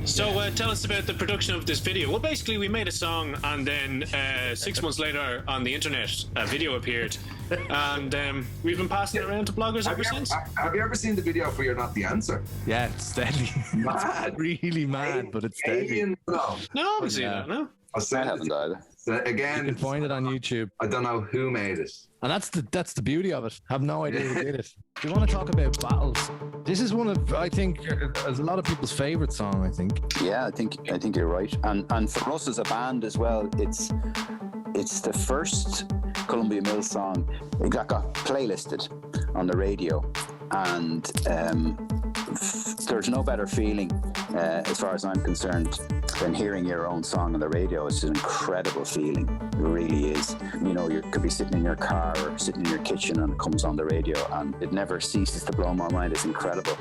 So tell us about the production of this video. Well, basically, we made a song, and then 6 months later on the internet, a video appeared, and we've been passing it around to bloggers ever since. Have you ever seen the video for You're Not the Answer? Yeah, it's deadly. Mad. It's really mad, but it's deadly. Alien, no. No, I haven't seen that, no. I haven't either. So again, You can find it on YouTube. I don't know who made it. And that's the beauty of it. I have no idea who did it. We want to talk about battles. This is one of, I think, a lot of people's favorite song, I think. Yeah, I think you're right. And for us as a band as well, it's the first Columbia Mills song that got playlisted on the radio. And there's no better feeling, as far as I'm concerned, than hearing your own song on the radio. It's an incredible feeling. It really is. You know, you could be sitting in your car or sitting in your kitchen and it comes on the radio, and it never ceases to blow my mind. It's incredible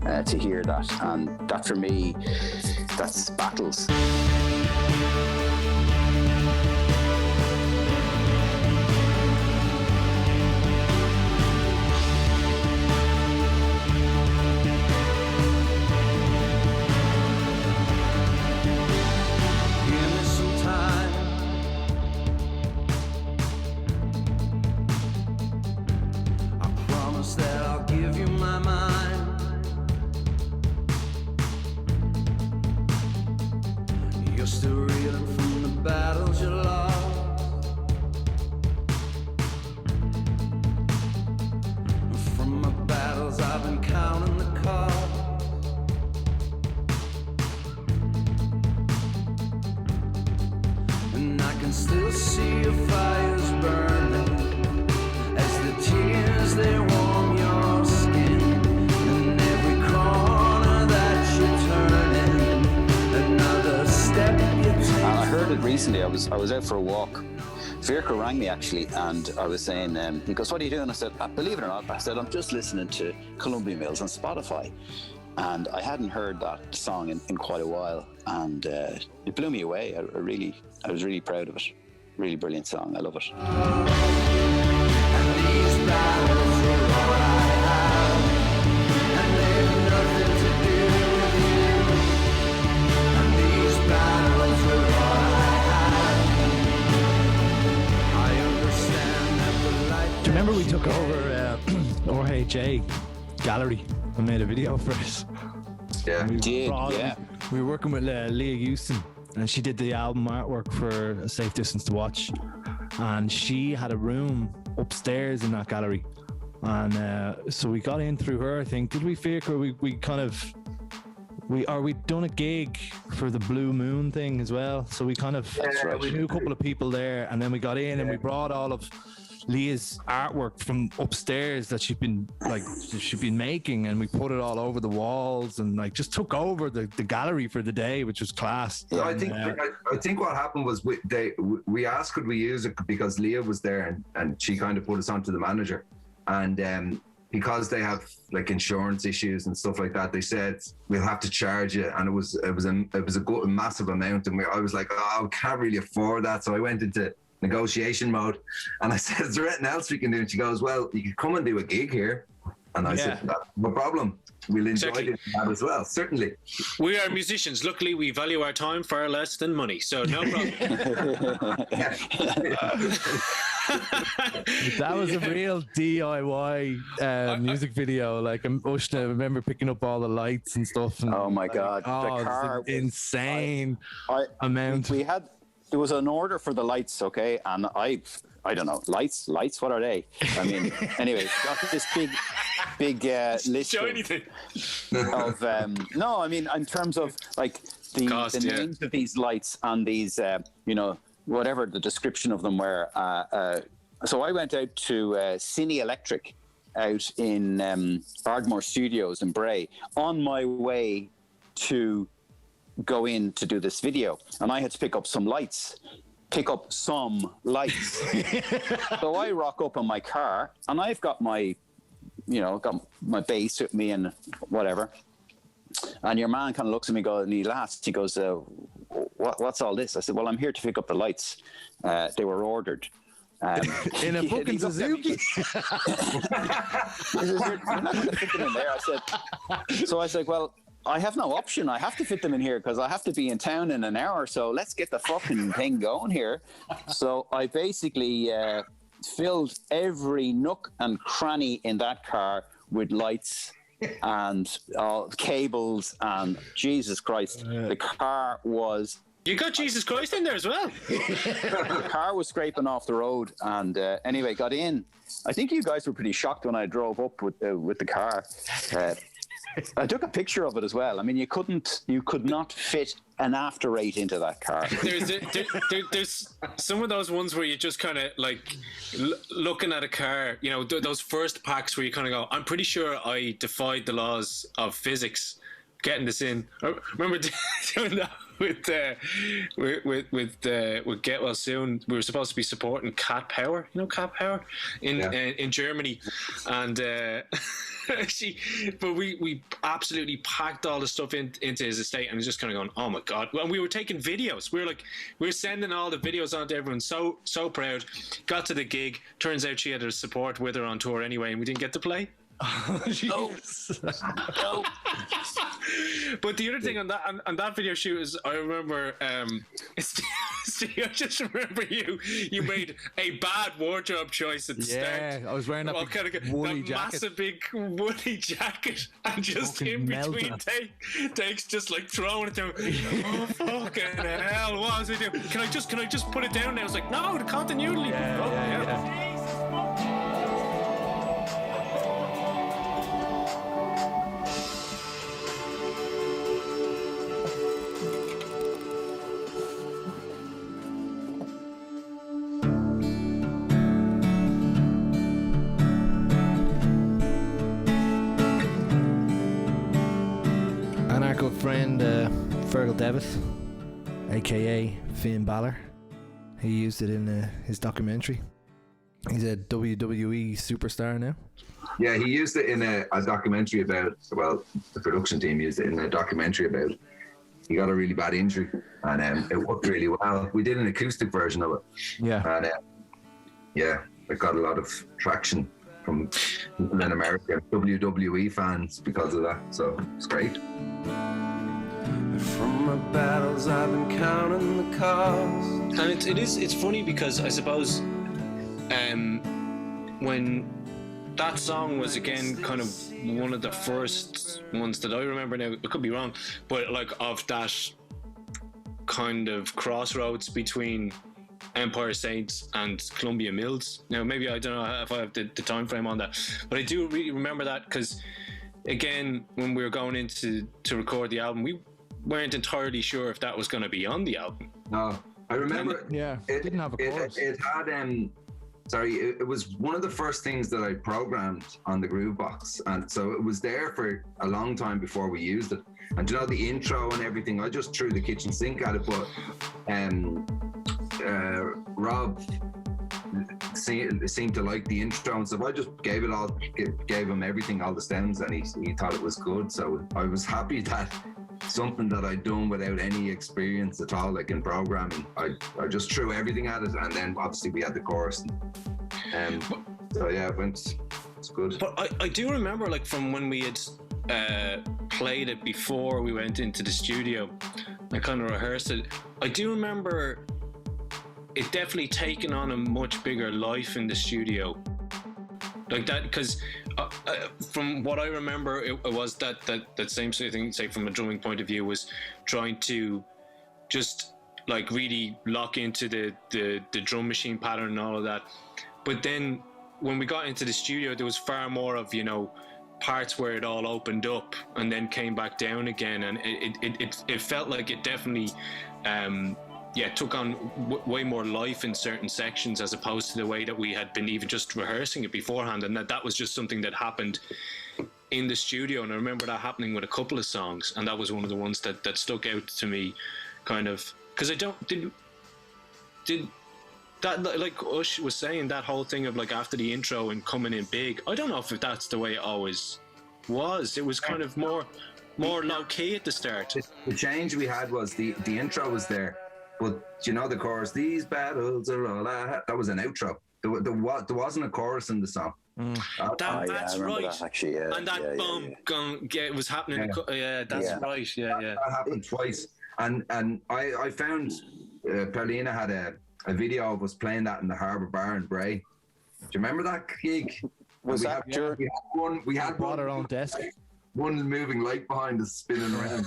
to hear that. And that, for me, that's battles. Recently, I was out for a walk. Virka rang me actually, and I was saying, he goes, "What are you doing?" I said, "Believe it or not," I said, "I'm just listening to Columbia Mills on Spotify." And I hadn't heard that song in quite a while, and it blew me away. I was really proud of it. Really brilliant song. I love it. Remember we took over RHA Gallery and made a video for it? Yeah. We were working with Leah Houston, and she did the album artwork for A Safe Distance to Watch, and she had a room upstairs in that gallery, and so we got in through her, I think. Did we, Fiach? Or we'd done a gig for the Blue Moon thing as well, so we kind of we knew a couple of people there, and then we got in and we brought all of Leah's artwork from upstairs that she'd been making, and we put it all over the walls and like just took over the gallery for the day, which was class. So I think what happened was we asked could we use it because Leah was there, and she kind of put us onto the manager, and because they have like insurance issues and stuff like that, they said we'll have to charge you, and it was a massive amount, and I was like, oh, I can't really afford that. So I went into negotiation mode, and I said, "Is there anything else we can do?" And she goes, "Well, you could come and do a gig here." And I said, "No problem. We'll enjoy that as well, certainly." We are musicians. Luckily, we value our time far less than money, so no problem. That was a real DIY music video. Like, I remember picking up all the lights and stuff. And oh my God, the car, insane amount. There was an order for the lights, okay, and I don't know, lights. What are they? I mean, anyway, got this big list of no, I mean, in terms of like the names of these lights and these, whatever the description of them were. So I went out to Cine Electric out in Ardmore Studios in Bray on my way to go in to do this video, and I had to pick up some lights. So I rock up in my car, and I've got my bass with me and whatever. And your man kind of looks at me, and he laughs. He goes, "What's all this?" I said, "Well, I'm here to pick up the lights. They were ordered." In a fucking Suzuki. You're not going to fit them in there. I said, "Well, I have no option. I have to fit them in here because I have to be in town in an hour. So let's get the fucking thing going here. So I basically filled every nook and cranny in that car with lights and cables, and Jesus Christ, the car was... You got Jesus Christ in there as well. The car was scraping off the road, and anyway, got in. I think you guys were pretty shocked when I drove up with the car. I took a picture of it as well. I mean, you could not fit an after eight into that car. There's some of those ones where you just kind of like looking at a car, you know, those first packs where you kind of go, I'm pretty sure I defied the laws of physics getting this in. I remember doing that with Get Well Soon. We were supposed to be supporting Cat Power, you know, Cat Power in Germany, and but we absolutely packed all the stuff into his estate, and was just kind of going, oh my god. And we were taking videos. We were sending all the videos on to everyone. So proud. Got to the gig. Turns out she had her support with her on tour anyway, and we didn't get to play. No. But the other thing on that video shoot is, I remember, Steve, I just remember you made a bad wardrobe choice at the start. Yeah, I was wearing that woolly jacket. Massive big woolly jacket, and just in between takes just like throwing it down. Oh fucking hell! What was I doing? Can I just put it down now? I was like, no, the continuity. Yeah. Good friend Fergal Devitt, aka Finn Balor. He used it in his documentary. He's a WWE superstar now. Yeah, he used it in a documentary about, well, the production team used it in a documentary about, he got a really bad injury, and it worked really well. We did an acoustic version of it. Yeah. And it got a lot of traction from people in America, WWE fans, because of that. So it's great. From my battles, I've been counting the cost. And it's funny because I suppose when that song was again kind of one of the first ones that I remember, now I could be wrong, but like of that kind of crossroads between Empire Saints and Columbia Mills. Now maybe I don't know if I have the time frame on that, but I do really remember that because again, when we were going into to record the album, we weren't entirely sure if that was going to be on the album. No, I remember. It didn't have a chorus. It had it was one of the first things that I programmed on the Groovebox, and so it was there for a long time before we used it. And you know, the intro and everything, I just threw the kitchen sink at it, but Rob seemed to like the intro, and so I just gave him everything, all the stems, and he thought it was good. So I was happy that something that I'd done without any experience at all, like in programming, I just threw everything at it, and then obviously we had the chorus. So yeah, it's good. But I do remember, like, from when we had played it before we went into the studio, I kind of rehearsed it. I do remember it definitely taken on a much bigger life in the studio, like that, because from what I remember, it was that same sort of thing, say from a drumming point of view, was trying to just like really lock into the drum machine pattern and all of that. But then when we got into the studio, there was far more of, you know, parts where it all opened up and then came back down again, and it felt like it definitely took on way more life in certain sections, as opposed to the way that we had been even just rehearsing it beforehand, and that was just something that happened in the studio. And I remember that happening with a couple of songs, and that was one of the ones that stuck out to me, kind of, because I did that, like Ush was saying, that whole thing of like after the intro and coming in big, I don't know if that's the way it always was. It was kind of more low key at the start. The change we had was the intro was there, but you know, the chorus, these battles are all I have, that was an outro. There wasn't a chorus in the song. That's I remember right. that, actually, yeah, And that it was happening. Yeah, that's right. Yeah, yeah. That happened twice. And I found Paulina had a video of us playing that in the Harbour Bar in Bray. Do you remember that gig? Was that we had brought our own desk. One moving light behind us spinning around.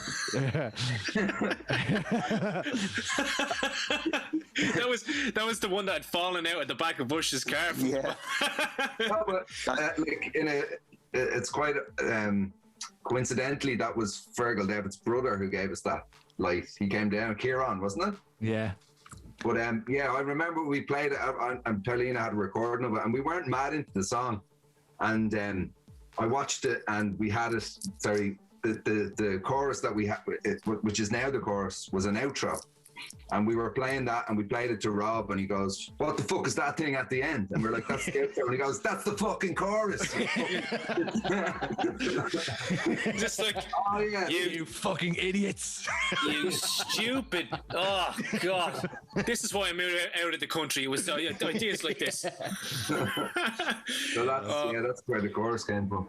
that was the one that had fallen out at the back of Bush's car. Yeah. No, but it's quite coincidentally that was Fergal David's brother who gave us that light. He came down, Kieran, wasn't it? Yeah. But I remember we played it, and Paulina had a recording of it, and we weren't mad into the song. And I watched it, and we had it. Sorry, the chorus that we had, which is now the chorus, was an outro, and we were playing that, and we played it to Rob, and he goes, "What the fuck is that thing at the end?" And we're like, "That's the outro," and he goes, "That's the fucking chorus." Just like, oh yeah, You fucking idiots. you stupid. Oh God, this is why I moved out of the country. It was ideas like this. So that's where the chorus came from.